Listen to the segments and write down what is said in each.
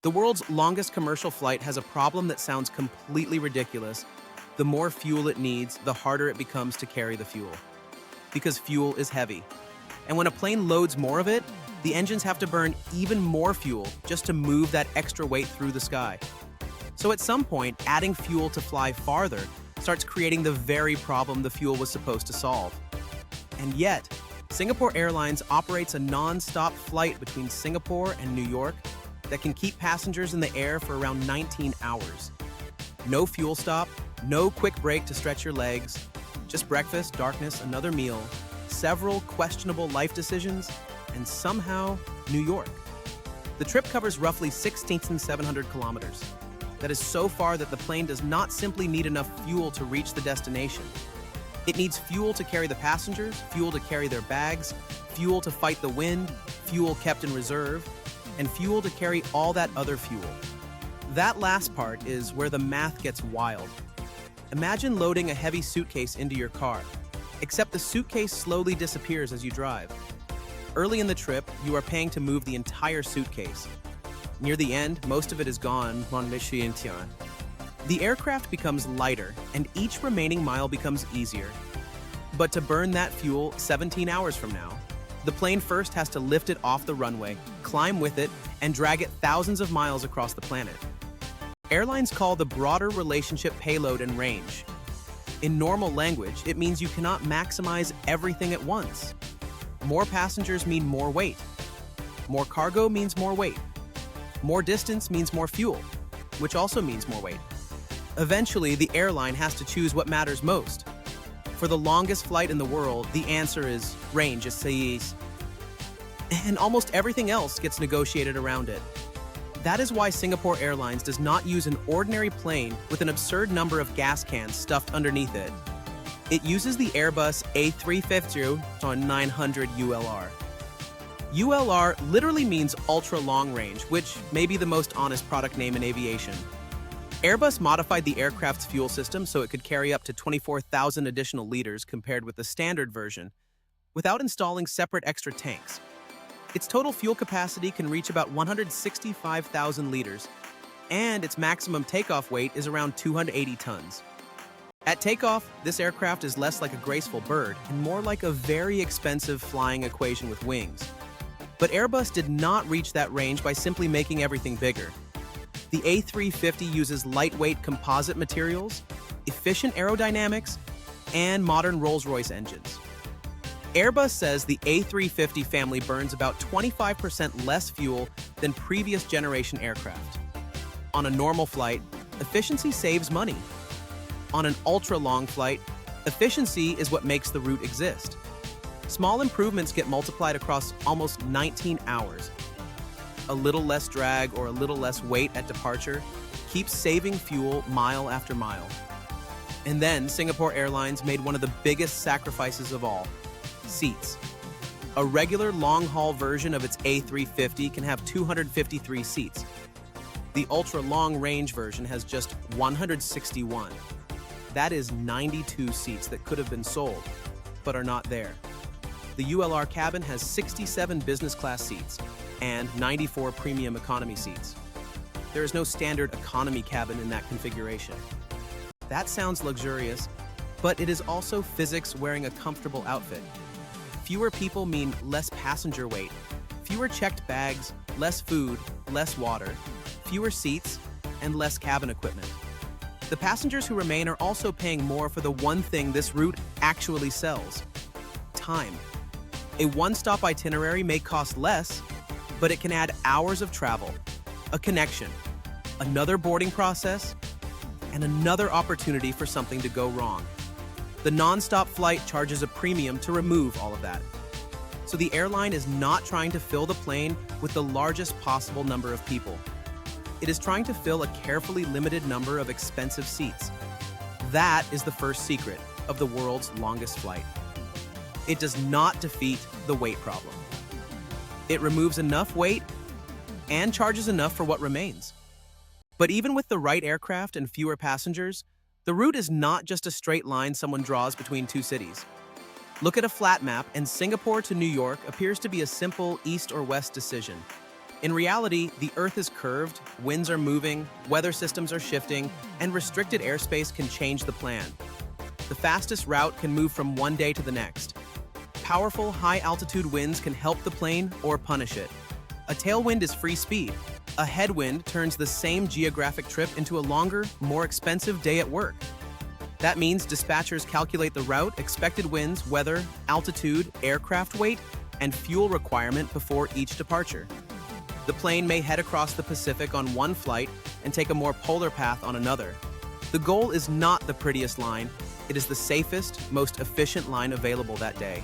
The world's longest commercial flight has a problem that sounds completely ridiculous. The more fuel it needs, the harder it becomes to carry the fuel. Because fuel is heavy. And when a plane loads more of it, the engines have to burn even more fuel just to move that extra weight through the sky. So at some point, adding fuel to fly farther starts creating the very problem the fuel was supposed to solve. And yet, Singapore Airlines operates a non-stop flight between Singapore and New York that can keep passengers in the air for around 19 hours. No fuel stop, no quick break to stretch your legs, just breakfast, darkness, another meal, several questionable life decisions, and somehow New York. The trip covers roughly 16,700 kilometers. That is so far that the plane does not simply need enough fuel to reach the destination. It needs fuel to carry the passengers, fuel to carry their bags, fuel to fight the wind, fuel kept in reserve, and fuel to carry all that other fuel. That last part is where the math gets wild. Imagine loading a heavy suitcase into your car, except the suitcase slowly disappears as you drive. Early in the trip, you are paying to move the entire suitcase. Near the end, most of it is gone. The aircraft becomes lighter, and each remaining mile becomes easier. But to burn that fuel 17 hours from now, the plane first has to lift it off the runway, climb with it, and drag it thousands of miles across the planet. Airlines call the broader relationship payload and range. In normal language, it means you cannot maximize everything at once. More passengers mean more weight. More cargo means more weight. More distance means more fuel, which also means more weight. Eventually, the airline has to choose what matters most. For the longest flight in the world, the answer is range, and almost everything else gets negotiated around it. That is why Singapore Airlines does not use an ordinary plane with an absurd number of gas cans stuffed underneath it. It uses the Airbus A350-900ULR. ULR literally means ultra-long range, which may be the most honest product name in aviation. Airbus modified the aircraft's fuel system so it could carry up to 24,000 additional liters compared with the standard version, without installing separate extra tanks. Its total fuel capacity can reach about 165,000 liters, and its maximum takeoff weight is around 280 tons. At takeoff, this aircraft is less like a graceful bird and more like a very expensive flying equation with wings. But Airbus did not reach that range by simply making everything bigger. The A350 uses lightweight composite materials, efficient aerodynamics, and modern Rolls-Royce engines. Airbus says the A350 family burns about 25% less fuel than previous generation aircraft. On a normal flight, efficiency saves money. On an ultra-long flight, efficiency is what makes the route exist. Small improvements get multiplied across almost 19 hours. A little less drag or a little less weight at departure keeps saving fuel mile after mile. And then Singapore Airlines made one of the biggest sacrifices of all: seats. A regular long-haul version of its A350 can have 253 seats. The ultra-long range version has just 161. That is 92 seats that could have been sold, but are not there. The ULR cabin has 67 business class seats and 94 premium economy seats. There is no standard economy cabin in that configuration. That sounds luxurious, but it is also physics wearing a comfortable outfit. Fewer people mean less passenger weight, fewer checked bags, less food, less water, fewer seats, and less cabin equipment. The passengers who remain are also paying more for the one thing this route actually sells: time. A one-stop itinerary may cost less, but it can add hours of travel, a connection, another boarding process, and another opportunity for something to go wrong. The non-stop flight charges a premium to remove all of that. So the airline is not trying to fill the plane with the largest possible number of people. It is trying to fill a carefully limited number of expensive seats. That is the first secret of the world's longest flight. It does not defeat the weight problem. It removes enough weight and charges enough for what remains. But even with the right aircraft and fewer passengers, the route is not just a straight line someone draws between two cities. Look at a flat map, and Singapore to New York appears to be a simple east or west decision. In reality, the Earth is curved, winds are moving, weather systems are shifting, and restricted airspace can change the plan. The fastest route can move from one day to the next. Powerful, high-altitude winds can help the plane or punish it. A tailwind is free speed. A headwind turns the same geographic trip into a longer, more expensive day at work. That means dispatchers calculate the route, expected winds, weather, altitude, aircraft weight, and fuel requirement before each departure. The plane may head across the Pacific on one flight and take a more polar path on another. The goal is not the prettiest line, it is the safest, most efficient line available that day.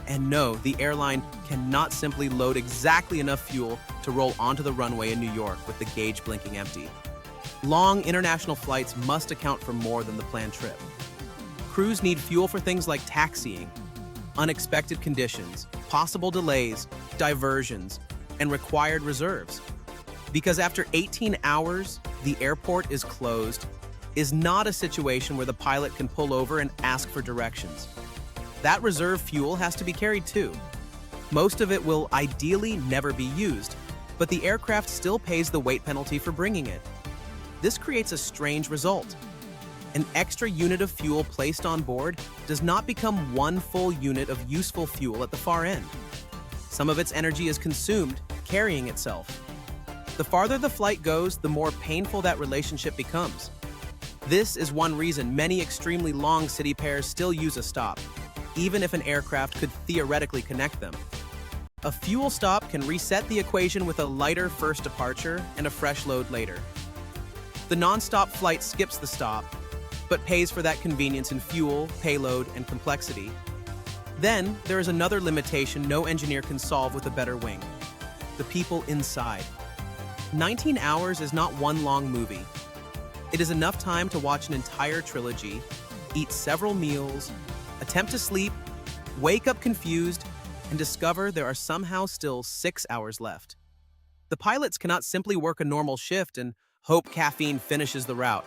And no, the airline cannot simply load exactly enough fuel to roll onto the runway in New York with the gauge blinking empty. Long international flights must account for more than the planned trip. Crews need fuel for things like taxiing, unexpected conditions, possible delays, diversions, and required reserves. Because after 18 hours, the airport is closed, is not a situation where the pilot can pull over and ask for directions. That reserve fuel has to be carried too. Most of it will ideally never be used, but the aircraft still pays the weight penalty for bringing it. This creates a strange result. An extra unit of fuel placed on board does not become one full unit of useful fuel at the far end. Some of its energy is consumed, carrying itself. The farther the flight goes, the more painful that relationship becomes. This is one reason many extremely long city pairs still use a stop, even if an aircraft could theoretically connect them. A fuel stop can reset the equation with a lighter first departure and a fresh load later. The non-stop flight skips the stop, but pays for that convenience in fuel, payload, and complexity. Then, there is another limitation no engineer can solve with a better wing: the people inside. 19 hours is not one long movie. It is enough time to watch an entire trilogy, eat several meals, attempt to sleep, wake up confused, and discover there are somehow still 6 hours left. The pilots cannot simply work a normal shift and hope caffeine finishes the route.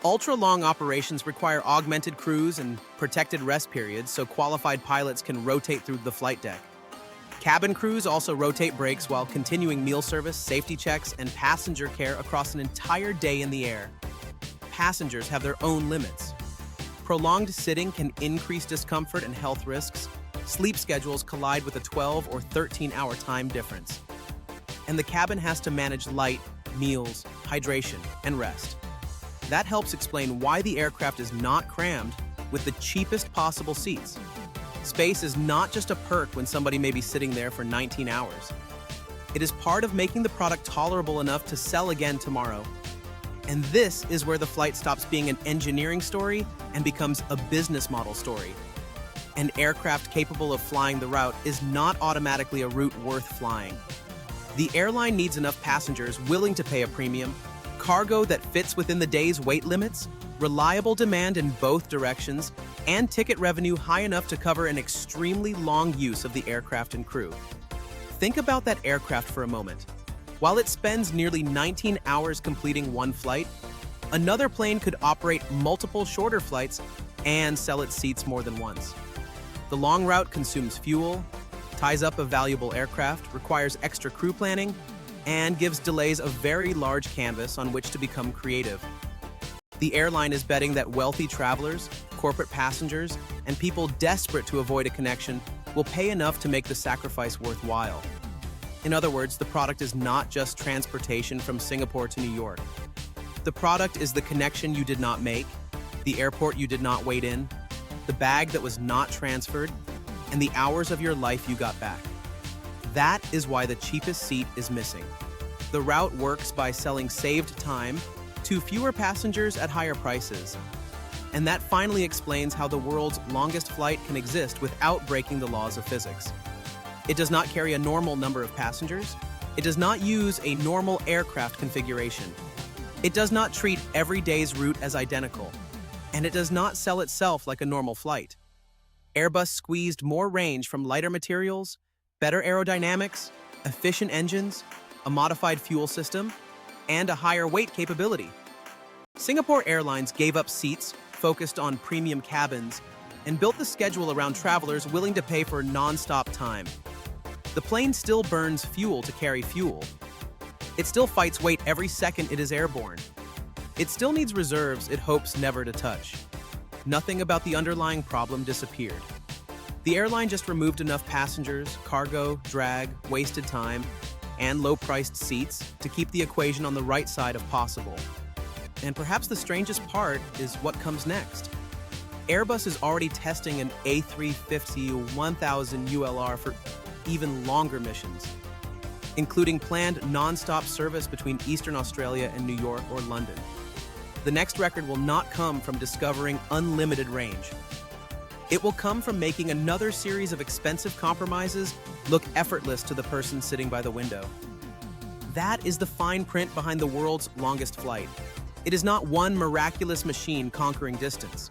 Ultra-long operations require augmented crews and protected rest periods so qualified pilots can rotate through the flight deck. Cabin crews also rotate breaks while continuing meal service, safety checks, and passenger care across an entire day in the air. Passengers have their own limits. Prolonged sitting can increase discomfort and health risks. Sleep schedules collide with a 12 or 13-hour time difference. And the cabin has to manage light, meals, hydration, and rest. That helps explain why the aircraft is not crammed with the cheapest possible seats. Space is not just a perk when somebody may be sitting there for 19 hours. It is part of making the product tolerable enough to sell again tomorrow. And this is where the flight stops being an engineering story and becomes a business model story. An aircraft capable of flying the route is not automatically a route worth flying. The airline needs enough passengers willing to pay a premium, cargo that fits within the day's weight limits, reliable demand in both directions, and ticket revenue high enough to cover an extremely long use of the aircraft and crew. Think about that aircraft for a moment. While it spends nearly 19 hours completing one flight, another plane could operate multiple shorter flights and sell its seats more than once. The long route consumes fuel, ties up a valuable aircraft, requires extra crew planning, and gives delays a very large canvas on which to become creative. The airline is betting that wealthy travelers, corporate passengers, and people desperate to avoid a connection will pay enough to make the sacrifice worthwhile. In other words, the product is not just transportation from Singapore to New York. The product is the connection you did not make, the airport you did not wait in, the bag that was not transferred, and the hours of your life you got back. That is why the cheapest seat is missing. The route works by selling saved time to fewer passengers at higher prices. And that finally explains how the world's longest flight can exist without breaking the laws of physics. It does not carry a normal number of passengers. It does not use a normal aircraft configuration. It does not treat every day's route as identical. And it does not sell itself like a normal flight. Airbus squeezed more range from lighter materials, better aerodynamics, efficient engines, a modified fuel system, and a higher weight capability. Singapore Airlines gave up seats, focused on premium cabins, and built the schedule around travelers willing to pay for non-stop time. The plane still burns fuel to carry fuel. It still fights weight every second it is airborne. It still needs reserves it hopes never to touch. Nothing about the underlying problem disappeared. The airline just removed enough passengers, cargo, drag, wasted time, and low-priced seats to keep the equation on the right side of possible. And perhaps the strangest part is what comes next. Airbus is already testing an A350-1000ULR for even longer missions, including planned non-stop service between Eastern Australia and New York or London. The next record will not come from discovering unlimited range. It will come from making another series of expensive compromises look effortless to the person sitting by the window. That is the fine print behind the world's longest flight. It is not one miraculous machine conquering distance.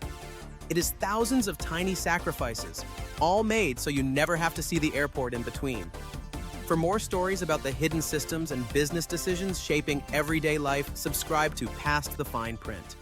It is thousands of tiny sacrifices, all made so you never have to see the airport in between. For more stories about the hidden systems and business decisions shaping everyday life, subscribe to Past the Fine Print.